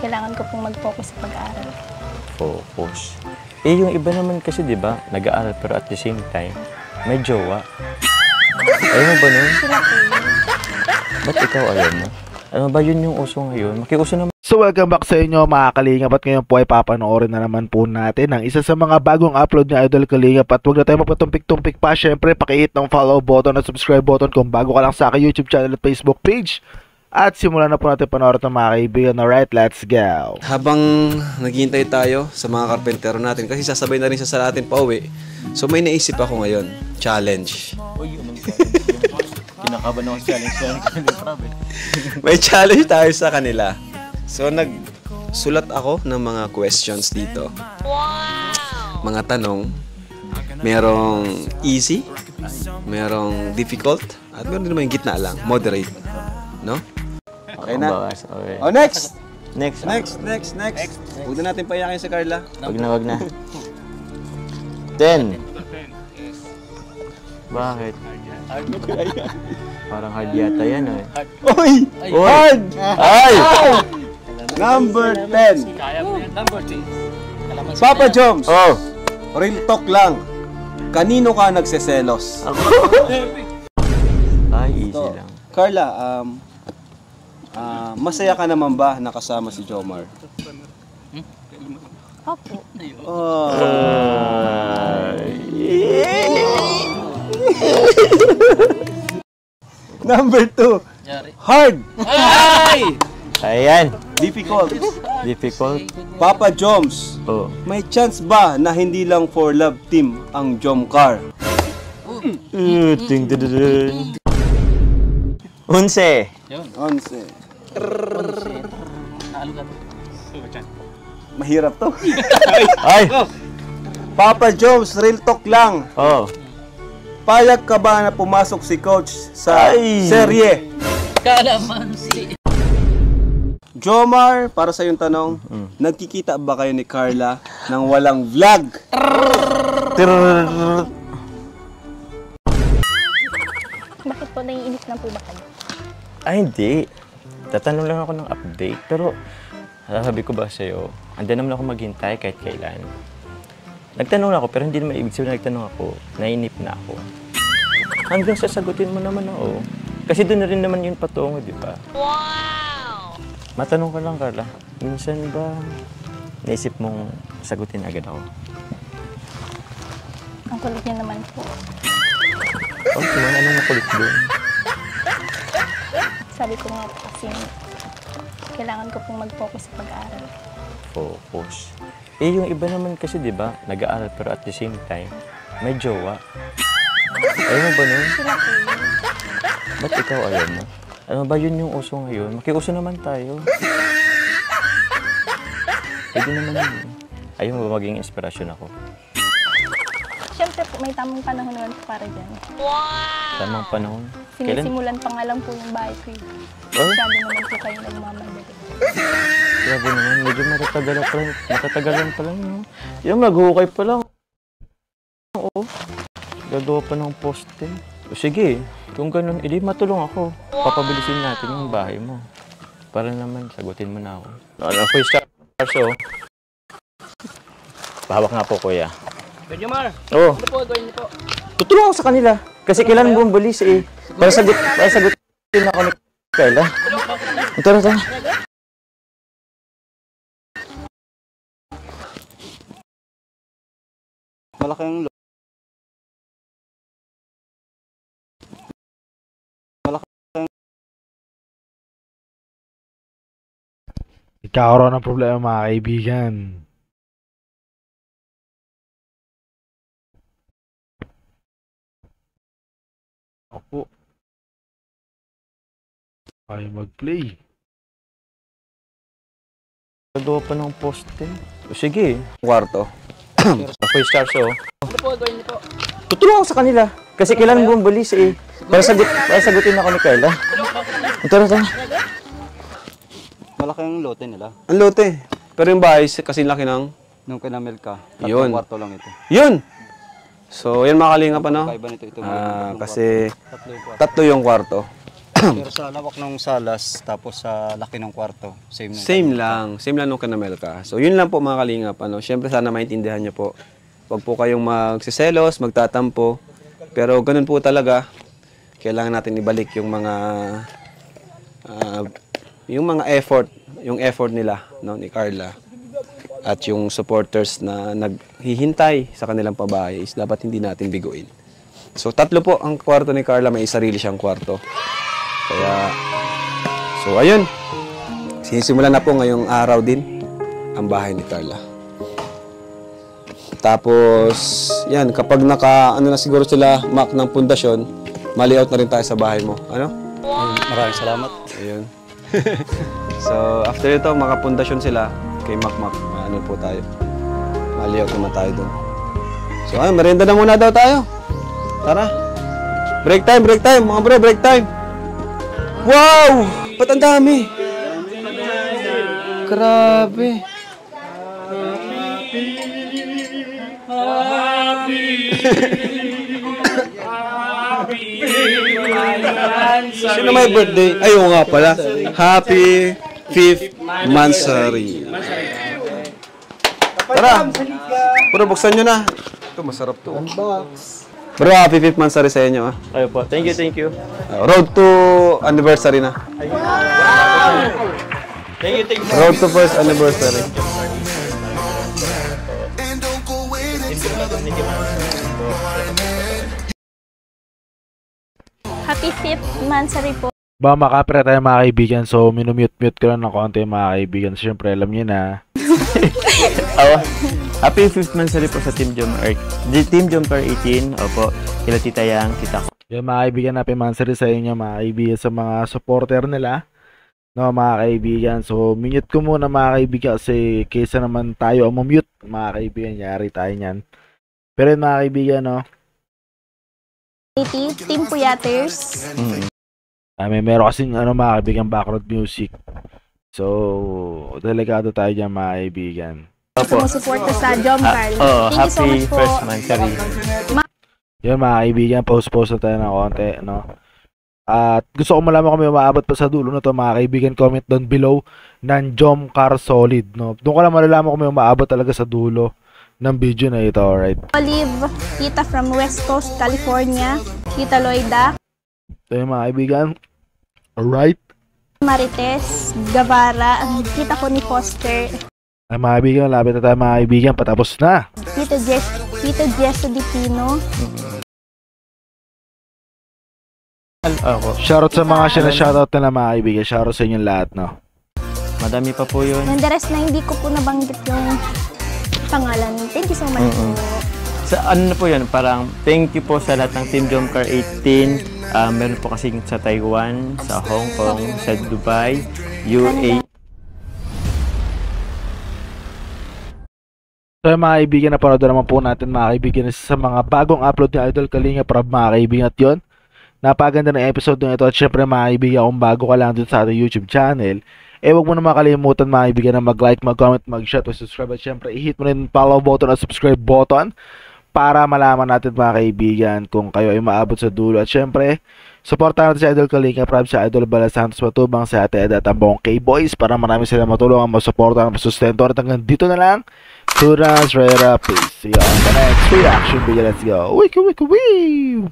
kailangan ko pong mag-focus sa pag-aaral. Focus. Eh, yung iba naman kasi, di ba, nag-aaral pero at the same time, may jowa. Ayaw mo ba nun? Sila po yun. Ba't ikaw ayaw mo? Ano ba yun yung uso ngayon? Makiuso naman. So welcome back sa inyo mga Kalingap, at ngayon po ay papanoorin na naman po natin ang isa sa mga bagong upload ni Idol Kalingap. At huwag na tayo magpatumpik-tumpik pa, syempre pakihit ng follow button at subscribe button kung bago ka lang sa aking YouTube channel at Facebook page. At simulan na po natin panoorin ng mga kaibigan. Alright, let's go! Habang naghihintay tayo sa mga karpentero natin, kasi sasabay na rin siya sa atin pa uwi, so may naisip ako ngayon, challenge. Uy, anong kinakaban ako sa challenge yan. May challenge tayo sa kanila. So nagsulat ako ng mga questions dito. Wow! Mga tanong. Merong easy, merong difficult, at meron din naman yung gitna lang, moderate. No? Okay na. Okay. Oh, next! Next. Huwag na natin payakin si Carla. Wag na. 10. Bakit? Parang hard yata yan eh. Oy! Hard! Ay! Number 10. Papa Joms, Oh! real talk lang. Kanino ka nagseselos? Ay, easy lang. Carla, masaya ka naman ba nakasama si Jomar? Opo. Number 2. Hard. Ayan. Difficult. Difficult. Papa Joms, Oh. may chance ba na hindi lang for love team ang Jomcar? Ting dududun. 11. 11. Mahirap to. Ay! Papa Joms, real talk lang. Oh. Payag ka ba na pumasok si coach sa Ay! serye? Jomar, para sa yung tanong, nagkikita ba kayo ni Carla nang walang vlog? Bakit po naiinip na po ba kayo? Ay, hindi. Tatanong lang ako ng update. Pero, sabi ko ba sa'yo, andyan naman ako maghintay kahit kailan. Nagtanong ako, pero hindi naman ibig sabihin nagtanong ako, nainip na ako. Hanggang sasagutin mo naman ako. Kasi doon na rin naman yun patungo, di ba? Wow! Matanong ka lang, Carla. Minsan ba naisip mong sagutin agad ako? Ang kulit niya naman po. Okay, anong makulit doon? Sabi ko nga po kasi kailangan ko pong mag-focus sa pag-aaral. Focus. Eh, yung iba naman kasi, di ba, nag-aaral pero at the same time, may jowa. Ayaw mo ba nun? Sila po yun. Ba't ikaw ayaw mo? Ano ba yun yung uso ngayon? Makiuso naman tayo. Pwede naman yun. Ayaw mo ba maging inspirasyon ako? Siyempre po, may tamang panahon naman po para dyan. Tamang panahon. Kailan? Sinisimulan pa nga lang po yung bahay ko. Oh? Sabi naman po kayo nagmamadali. Grabe naman, medyo matatagalan pa lang, no? Yung naghukay pa lang. Oo. Gagawa pa ng poste. O sige, kung ganun, edi matulong ako. Papabilisin natin yung bahay mo. Para naman, sagutin mo na ako. Ano po yung stars, oh? Pahawak nga po, kuya. Pwede Mar, Oo. ano po gawin niyo po? Tutulong ako sa kanila. Kasi kailan bumbalis eh. Para sagutin ako ni Carla. Tara. Malaking Nagkakaroon ng problema mga kaibigan. Ako. Ay mag-play. Gagawa pa ng poste. O sige. kwarto. Ako yung stars, oh. Ano po gawin niyo po? Tutulong ako sa kanila. Kasi kailan bumbalis eh. Para sagutin ako ni Carla. Tara. Malaking lote nila. Ang lote. Pero yung bahay, kasi laki ng... Nung kinamil ka, Yun. kwarto lang ito. Yun! So, yan mga kalingap, ano? Kaiba nito ito. Kasi tatlo yung kwarto. tatlo yung kwarto. Pero sa lawak ng salas, tapos sa laki ng kwarto, same na. Same lang nung kay Melka. So yun lang po mga kalingap. Siyempre sana maintindihan niyo po. Huwag po kayong magsiselos, magtatampo. Pero ganun po talaga. Kailangan natin ibalik yung mga effort, yung effort nila, no, ni Carla. At yung supporters na naghihintay sa kanilang pabahay is dapat hindi natin biguin. So 3 po ang kwarto ni Carla, may sarili siyang kwarto. Kaya, so ayun, sinisimula na po ngayong araw din ang bahay ni Carla. Tapos, yan, kapag na siguro sila mak ng pundasyon, ma-layout na rin tayo sa bahay mo. Ano? Maraming salamat. Ayun. So, after ito, makapundasyon sila kay Mac, ano po tayo. Ma-layout naman tayo doon. So, ayun, merienda na muna daw tayo. Tara. Break time, mga bro, break time. Wow! Ba't ang dami? Grabe. Sino may birthday? Ayaw nga pala. Happy 5th Mansari. Tara. Bro, buksan nyo na. Ito, masarap to. Bro, happy 5th Mansari sa inyo. Ayo po. Thank you. Road to anniversary na. Thank you. Road to first anniversary. Happy 5th Mansari po. Ba, makapira tayo mga kaibigan. So, minumute-mute ko lang ng konti mga kaibigan. Siyempre, alam niyo na. Happy 5th Mansari po sa Team Jomcar. Team Jomcar 18. Opo. Kila Tita Yang, Tita Ko. Yan mga kaibigan, happy Mansari sa inyo mga kaibigan, sa mga supporter nila. No, mga kaibigan. So, minute ko muna mga kaibigan kasi kaysa naman tayo ang mute mga kaibigan. Yari tayo niyan. Pero yun, mga kaibigan, no. Team Puyaters. Meron kasing mga kaibigan background music. So, delikado tayo dyan mga kaibigan. Sumusuporta sa Jomcar. Happy first Mansari. Yun mga kaibigan, post na tayo ng konti, no. At gusto ko malaman kung may umaabot pa sa dulo na to mga kaibigan, comment down below ng Jomcar Solid, no. Doon ko lang malalaman kung may umaabot talaga sa dulo ng video na ito, alright. Olive, tita from West Coast, California. Tita Loida. Ito yung mga kaibigan. Alright. Marites, Gavara, ang tita ko ni Foster. Ay mga kaibigan, lapit na tayo mga kaibigan, patapos na. Tito Jess Dipino. Shoutout sa mga shoutout na mga kaibigan. Shoutout sa inyong lahat, no. Madami pa po yun. And the rest na hindi ko po nabanggit yung pangalan. Thank you so much po. Sa ano na po yun, parang thank you po sa lahat ng Team Jomcar 18. Meron po kasi sa Taiwan, sa Hong Kong, sa Dubai, UAE. So mga kaibigan, napanood naman po natin mga kaibigan sa mga bagong upload ni Idol Kalinga Prab mga kaibigan. At yun, napaganda ng episode ng ito. At syempre mga kaibigan, kung bago ka lang dun sa ating YouTube channel, huwag mo na makalimutan mga kaibigan na mag-like, mag-comment, mag-share, mag-subscribe. At syempre, i-hit mo rin follow button at subscribe button para malaman natin mga kaibigan kung kayo ay maabot sa dulo. At syempre, supportahan natin si Idol Kalinga Prab, si Idol Bala Santos Matubang, si Ate Eda at ang buong K-Boys para marami sila matulungan, masuportahan, masustento. At hanggang dito na lang. Turas, Rera, peace. See you on the next reaction video. Let's go. Wiki, wiki, wiki.